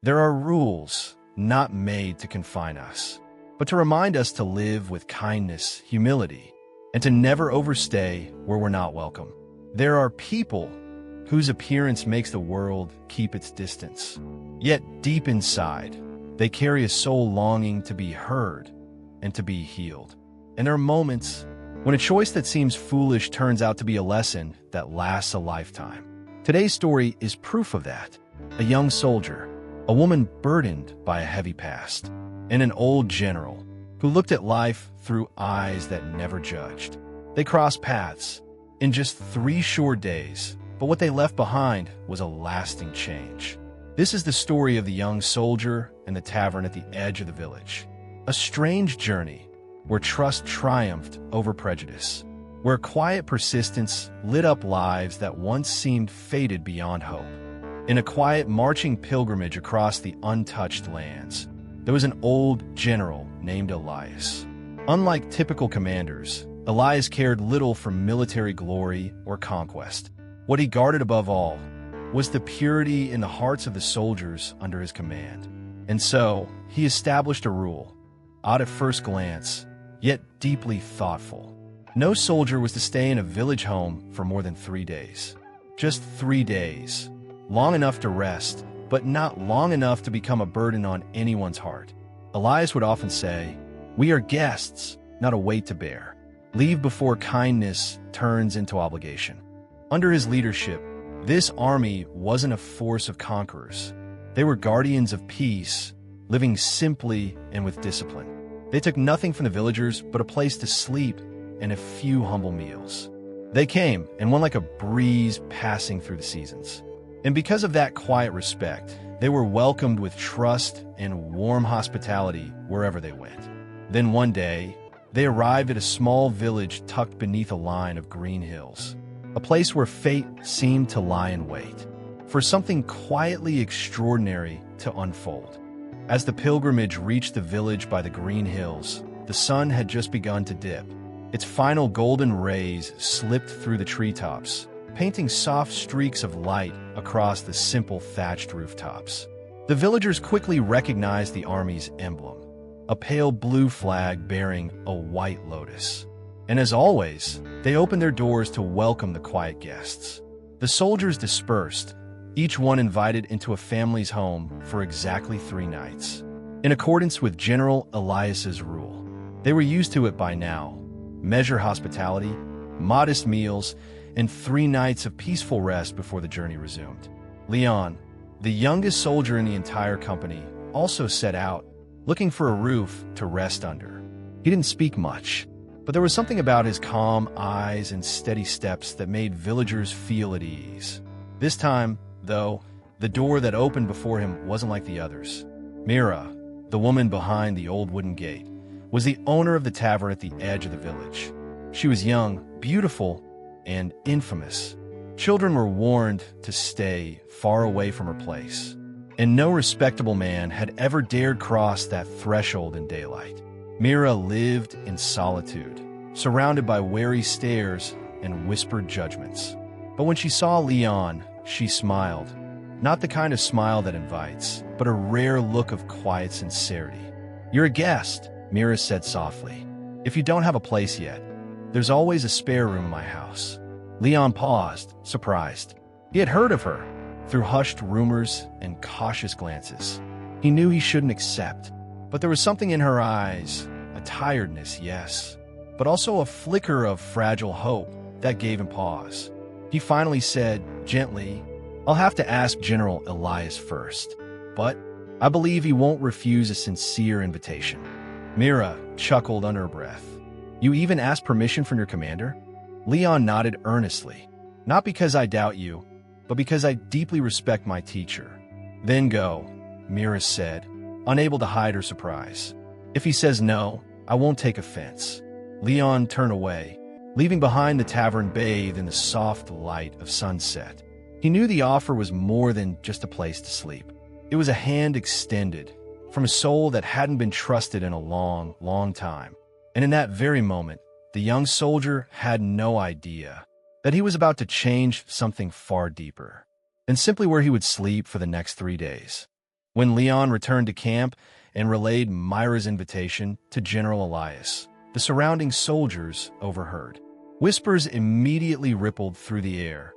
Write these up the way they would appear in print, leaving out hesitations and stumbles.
There are rules not made to confine us, but to remind us to live with kindness, humility, and to never overstay where we're not welcome. There are people whose appearance makes the world keep its distance. Yet deep inside, they carry a soul longing to be heard and to be healed. And there are moments when a choice that seems foolish turns out to be a lesson that lasts a lifetime. Today's story is proof of that. A young soldier, a woman burdened by a heavy past, and an old general who looked at life through eyes that never judged. They crossed paths in just 3 short days, but what they left behind was a lasting change. This is the story of the young soldier and the tavern at the edge of the village. A strange journey where trust triumphed over prejudice, where quiet persistence lit up lives that once seemed fated beyond hope. In a quiet marching pilgrimage across the untouched lands, there was an old general named Elias. Unlike typical commanders, Elias cared little for military glory or conquest. What he guarded above all was the purity in the hearts of the soldiers under his command. And so, he established a rule, odd at first glance, yet deeply thoughtful. No soldier was to stay in a village home for more than 3 days. Just 3 days. Long enough to rest, but not long enough to become a burden on anyone's heart. Elias would often say, "We are guests, not a weight to bear. Leave before kindness turns into obligation." Under his leadership, this army wasn't a force of conquerors. They were guardians of peace, living simply and with discipline. They took nothing from the villagers but a place to sleep and a few humble meals. They came and went like a breeze passing through the seasons. And because of that quiet respect, they were welcomed with trust and warm hospitality wherever they went. Then one day, they arrived at a small village tucked beneath a line of green hills, a place where fate seemed to lie in wait for something quietly extraordinary to unfold. As the pilgrimage reached the village by the green hills, the sun had just begun to dip. Its final golden rays slipped through the treetops, painting soft streaks of light across the simple thatched rooftops. The villagers quickly recognized the army's emblem, a pale blue flag bearing a white lotus. And as always, they opened their doors to welcome the quiet guests. The soldiers dispersed, each one invited into a family's home for exactly 3 nights. In accordance with General Elias's rule, they were used to it by now. Measure hospitality, modest meals, and 3 nights of peaceful rest before the journey resumed. Leon, the youngest soldier in the entire company, also set out, looking for a roof to rest under. He didn't speak much, but there was something about his calm eyes and steady steps that made villagers feel at ease. This time, though, the door that opened before him wasn't like the others. Mira, the woman behind the old wooden gate, was the owner of the tavern at the edge of the village. She was young, beautiful, and infamous. Children were warned to stay far away from her place, and no respectable man had ever dared cross that threshold in daylight. Mira lived in solitude, surrounded by wary stares and whispered judgments. But when she saw Leon, she smiled. Not the kind of smile that invites, but a rare look of quiet sincerity. "You're a guest," Mira said softly. "If you don't have a place yet, there's always a spare room in my house." Leon paused, surprised. He had heard of her, through hushed rumors and cautious glances. He knew he shouldn't accept, but there was something in her eyes, a tiredness, yes, but also a flicker of fragile hope that gave him pause. He finally said, gently, "I'll have to ask General Elias first, but I believe he won't refuse a sincere invitation." Mira chuckled under her breath. "You even asked permission from your commander?" Leon nodded earnestly. "Not because I doubt you, but because I deeply respect my teacher." "Then go," Mira said, unable to hide her surprise. "If he says no, I won't take offense." Leon turned away, leaving behind the tavern bathed in the soft light of sunset. He knew the offer was more than just a place to sleep. It was a hand extended from a soul that hadn't been trusted in a long, long time. And in that very moment, the young soldier had no idea that he was about to change something far deeper than simply where he would sleep for the next 3 days. When Leon returned to camp and relayed Myra's invitation to General Elias, the surrounding soldiers overheard. Whispers immediately rippled through the air,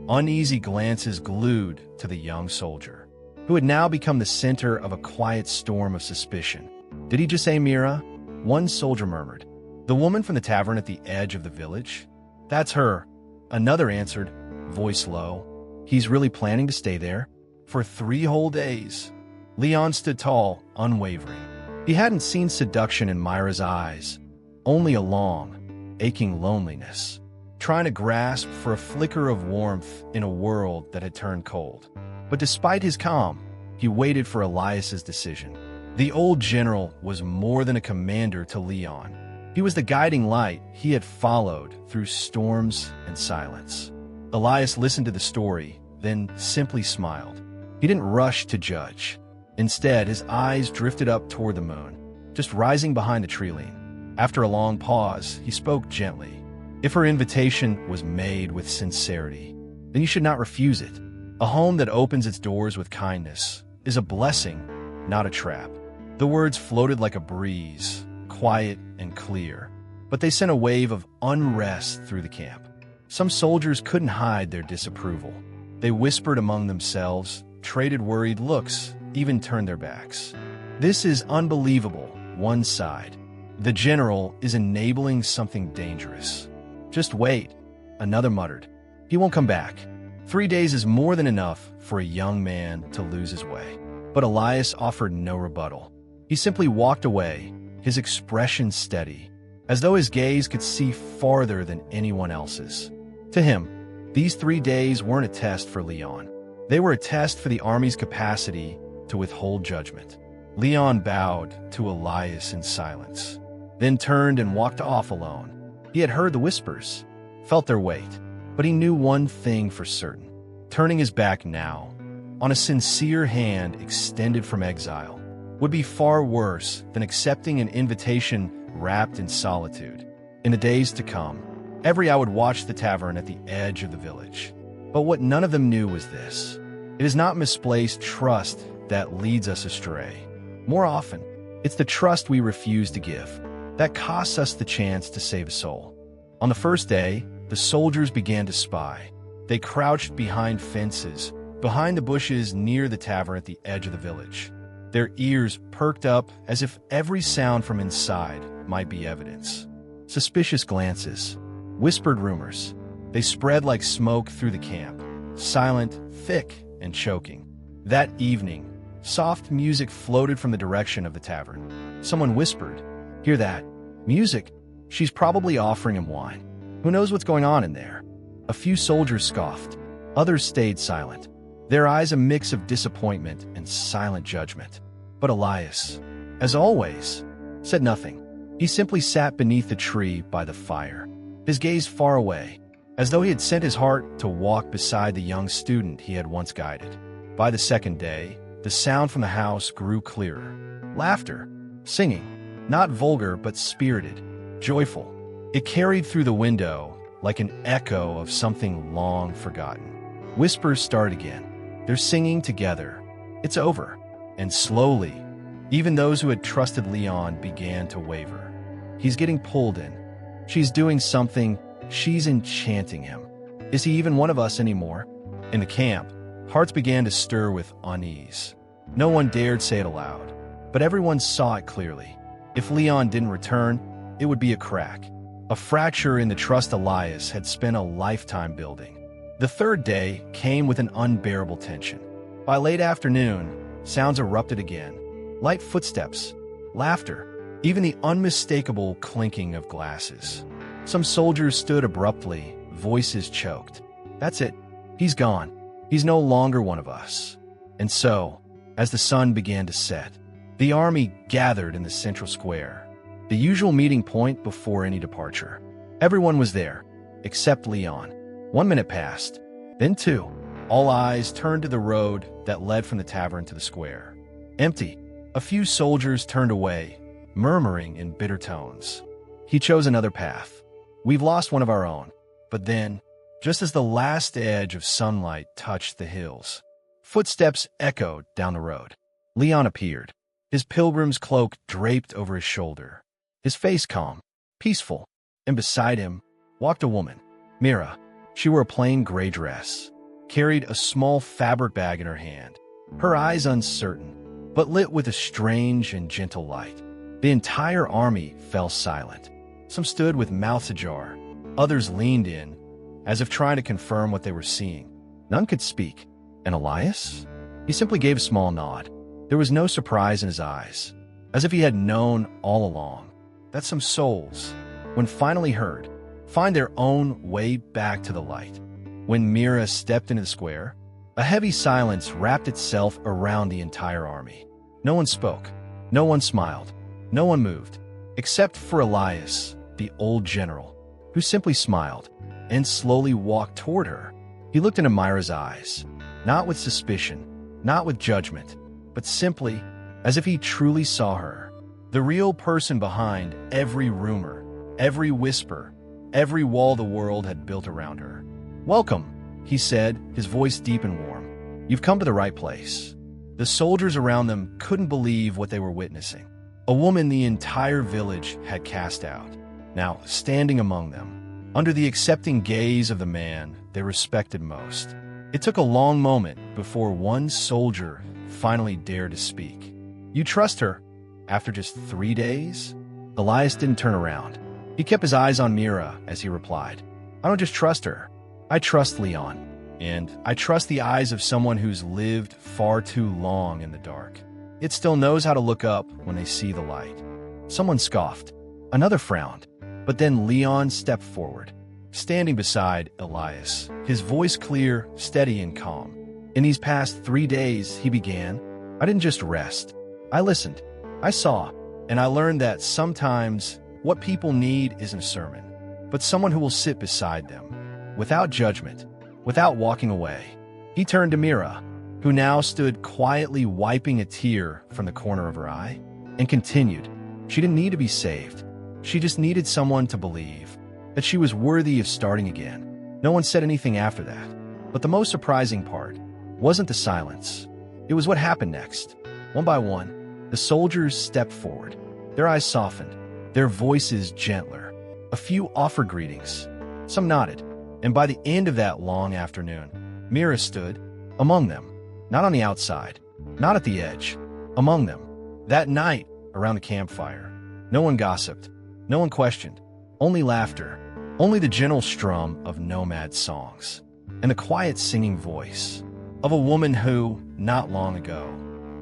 uneasy glances glued to the young soldier, who had now become the center of a quiet storm of suspicion. "Did he just say Mira?" one soldier murmured. "The woman from the tavern at the edge of the village?" "That's her," another answered, voice low. "He's really planning to stay there? For 3 whole days?" Leon stood tall, unwavering. He hadn't seen seduction in Myra's eyes, only a long, aching loneliness, trying to grasp for a flicker of warmth in a world that had turned cold. But despite his calm, he waited for Elias's decision. The old general was more than a commander to Leon. He was the guiding light he had followed through storms and silence. Elias listened to the story, then simply smiled. He didn't rush to judge. Instead, his eyes drifted up toward the moon, just rising behind the tree-line. After a long pause, he spoke gently. "If her invitation was made with sincerity, then you should not refuse it. A home that opens its doors with kindness is a blessing, not a trap." The words floated like a breeze, quiet and clear, but they sent a wave of unrest through the camp. Some soldiers couldn't hide their disapproval. They whispered among themselves, traded worried looks, even turned their backs. "This is unbelievable," one sighed. "The general is enabling something dangerous." "Just wait," another muttered. "He won't come back." 3 days is more than enough for a young man to lose his way. But Elias offered no rebuttal. He simply walked away, his expression steady, as though his gaze could see farther than anyone else's. To him, these 3 days weren't a test for Leon. They were a test for the army's capacity to withhold judgment. Leon bowed to Elias in silence, then turned and walked off alone. He had heard the whispers, felt their weight, but he knew one thing for certain. Turning his back now, on a sincere hand extended from exile, would be far worse than accepting an invitation wrapped in solitude. In the days to come, every eye would watch the tavern at the edge of the village. But what none of them knew was this: it is not misplaced trust that leads us astray. More often, it's the trust we refuse to give that costs us the chance to save a soul. On the first day, the soldiers began to spy. They crouched behind fences, behind the bushes near the tavern at the edge of the village. Their ears perked up as if every sound from inside might be evidence. Suspicious glances, whispered rumors. They spread like smoke through the camp, silent, thick, and choking. That evening, soft music floated from the direction of the tavern. Someone whispered, "Hear that? Music? She's probably offering him wine. Who knows what's going on in there?" A few soldiers scoffed. Others stayed silent, their eyes a mix of disappointment and silent judgment. But Elias, as always, said nothing. He simply sat beneath the tree by the fire, his gaze far away, as though he had sent his heart to walk beside the young student he had once guided. By the second day, the sound from the house grew clearer. Laughter, singing, not vulgar but spirited, joyful. It carried through the window like an echo of something long forgotten. Whispers started again. They're singing together. It's over. And slowly, even those who had trusted Leon began to waver. He's getting pulled in. She's doing something. She's enchanting him. Is he even one of us anymore? In the camp, hearts began to stir with unease. No one dared say it aloud, but everyone saw it clearly. If Leon didn't return, it would be a crack, a fracture in the trust Elias had spent a lifetime building. The third day came with an unbearable tension. By late afternoon, sounds erupted again. Light footsteps, laughter, even the unmistakable clinking of glasses. Some soldiers stood abruptly, voices choked. That's it. He's gone. He's no longer one of us. And so, as the sun began to set, the army gathered in the central square, the usual meeting point before any departure. Everyone was there, except Leon. 1 minute passed, then 2. All eyes turned to the road that led from the tavern to the square. Empty. A few soldiers turned away, murmuring in bitter tones. He chose another path. We've lost one of our own. But then, just as the last edge of sunlight touched the hills, footsteps echoed down the road. Leon appeared, his pilgrim's cloak draped over his shoulder, his face calm, peaceful, and beside him walked a woman, Mira. She wore a plain gray dress, carried a small fabric bag in her hand, her eyes uncertain, but lit with a strange and gentle light. The entire army fell silent. Some stood with mouths ajar, others leaned in, as if trying to confirm what they were seeing. None could speak. And Elias? He simply gave a small nod. There was no surprise in his eyes, as if he had known all along that some souls, when finally heard, find their own way back to the light. When Mira stepped into the square, a heavy silence wrapped itself around the entire army. No one spoke, no one smiled, no one moved, except for Elias, the old general, who simply smiled and slowly walked toward her. He looked into Mira's eyes, not with suspicion, not with judgment, but simply as if he truly saw her, the real person behind every rumor, every whisper, every wall the world had built around her. "Welcome," he said, his voice deep and warm. "You've come to the right place." The soldiers around them couldn't believe what they were witnessing. A woman the entire village had cast out, now standing among them, under the accepting gaze of the man they respected most. It took a long moment before one soldier finally dared to speak. "You trust her? After just 3 days?" Elias didn't turn around. He kept his eyes on Mira as he replied, "I don't just trust her. I trust Leon. And I trust the eyes of someone who's lived far too long in the dark. It still knows how to look up when they see the light." Someone scoffed. Another frowned. But then Leon stepped forward, standing beside Elias, his voice clear, steady, and calm. "In these past 3 days," he began, "I didn't just rest. I listened. I saw. And I learned that sometimes what people need isn't a sermon, but someone who will sit beside them, without judgment, without walking away." He turned to Mira, who now stood quietly wiping a tear from the corner of her eye, and continued. She didn't need to be saved. She just needed someone to believe that she was worthy of starting again. No one said anything after that. But the most surprising part wasn't the silence. It was what happened next. One by one, the soldiers stepped forward. Their eyes softened, their voices gentler. A few offered greetings. Some nodded. And by the end of that long afternoon, Mira stood among them. Not on the outside, not at the edge, among them. That night, around the campfire, no one gossiped, no one questioned, only laughter, only the gentle strum of nomad songs, and the quiet singing voice of a woman who, not long ago,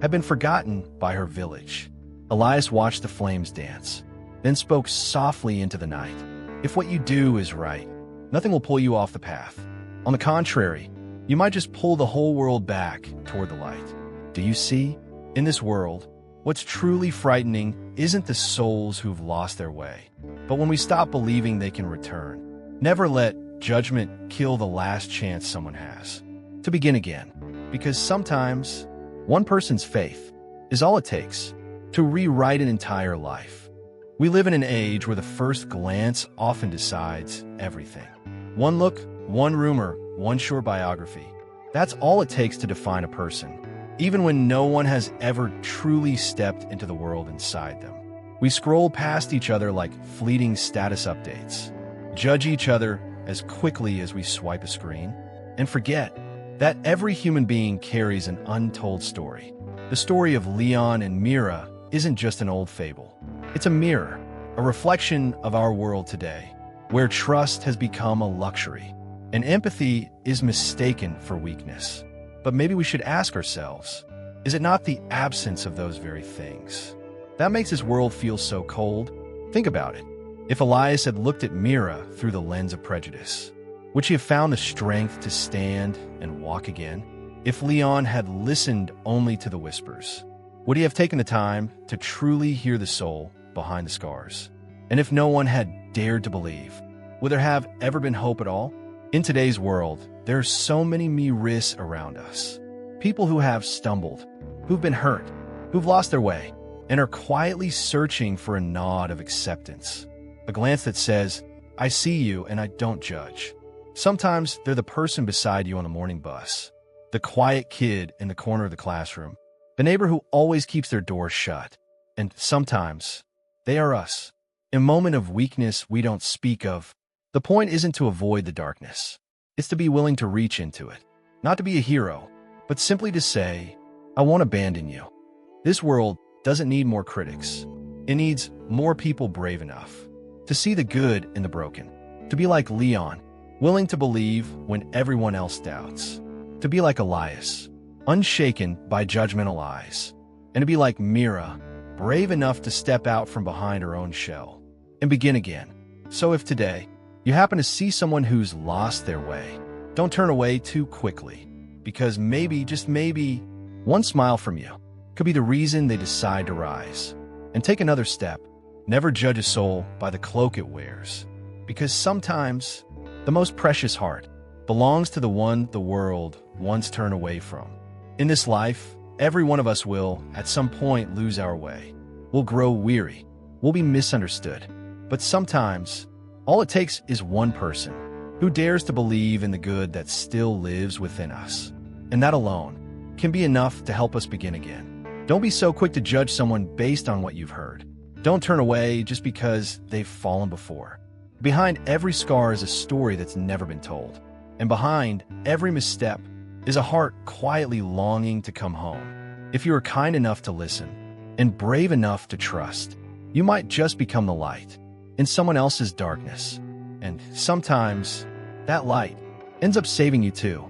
had been forgotten by her village. Elias watched the flames dance, then spoke softly into the night. "If what you do is right, nothing will pull you off the path. On the contrary, you might just pull the whole world back toward the light. Do you see? In this world, what's truly frightening isn't the souls who've lost their way, but when we stop believing they can return. Never let judgment kill the last chance someone has to begin again, because sometimes one person's faith is all it takes to rewrite an entire life." We live in an age where the first glance often decides everything. One look, one rumor, one short biography. That's all it takes to define a person, even when no one has ever truly stepped into the world inside them. We scroll past each other like fleeting status updates, judge each other as quickly as we swipe a screen, and forget that every human being carries an untold story. The story of Leon and Mira isn't just an old fable. It's a mirror, a reflection of our world today, where trust has become a luxury and empathy is mistaken for weakness. But maybe we should ask ourselves, is it not the absence of those very things that makes this world feel so cold? Think about it. If Elias had looked at Mira through the lens of prejudice, would she have found the strength to stand and walk again? If Leon had listened only to the whispers, would he have taken the time to truly hear the soul behind the scars? And if no one had dared to believe, would there have ever been hope at all? In today's world, there are so many me-ris around us. People who have stumbled, who've been hurt, who've lost their way, and are quietly searching for a nod of acceptance. A glance that says, "I see you and I don't judge." Sometimes they're the person beside you on the morning bus, the quiet kid in the corner of the classroom, the neighbor who always keeps their doors shut. And sometimes, they are us. In a moment of weakness we don't speak of, the point isn't to avoid the darkness. It's to be willing to reach into it. Not to be a hero, but simply to say, I won't abandon you. This world doesn't need more critics. It needs more people brave enough to see the good in the broken. To be like Leon, willing to believe when everyone else doubts. To be like Elias, unshaken by judgmental eyes. And to be like Mira, brave enough to step out from behind her own shell and begin again. So if today you happen to see someone who's lost their way, don't turn away too quickly, because maybe, just maybe, one smile from you could be the reason they decide to rise and take another step. Never judge a soul by the cloak it wears, because sometimes the most precious heart belongs to the one the world once turned away from. In this life, every one of us will, at some point, lose our way. We'll grow weary. We'll be misunderstood. But sometimes, all it takes is one person who dares to believe in the good that still lives within us. And that alone can be enough to help us begin again. Don't be so quick to judge someone based on what you've heard. Don't turn away just because they've fallen before. Behind every scar is a story that's never been told. And behind every misstep is a heart quietly longing to come home. If you are kind enough to listen and brave enough to trust, you might just become the light in someone else's darkness. And sometimes that light ends up saving you too.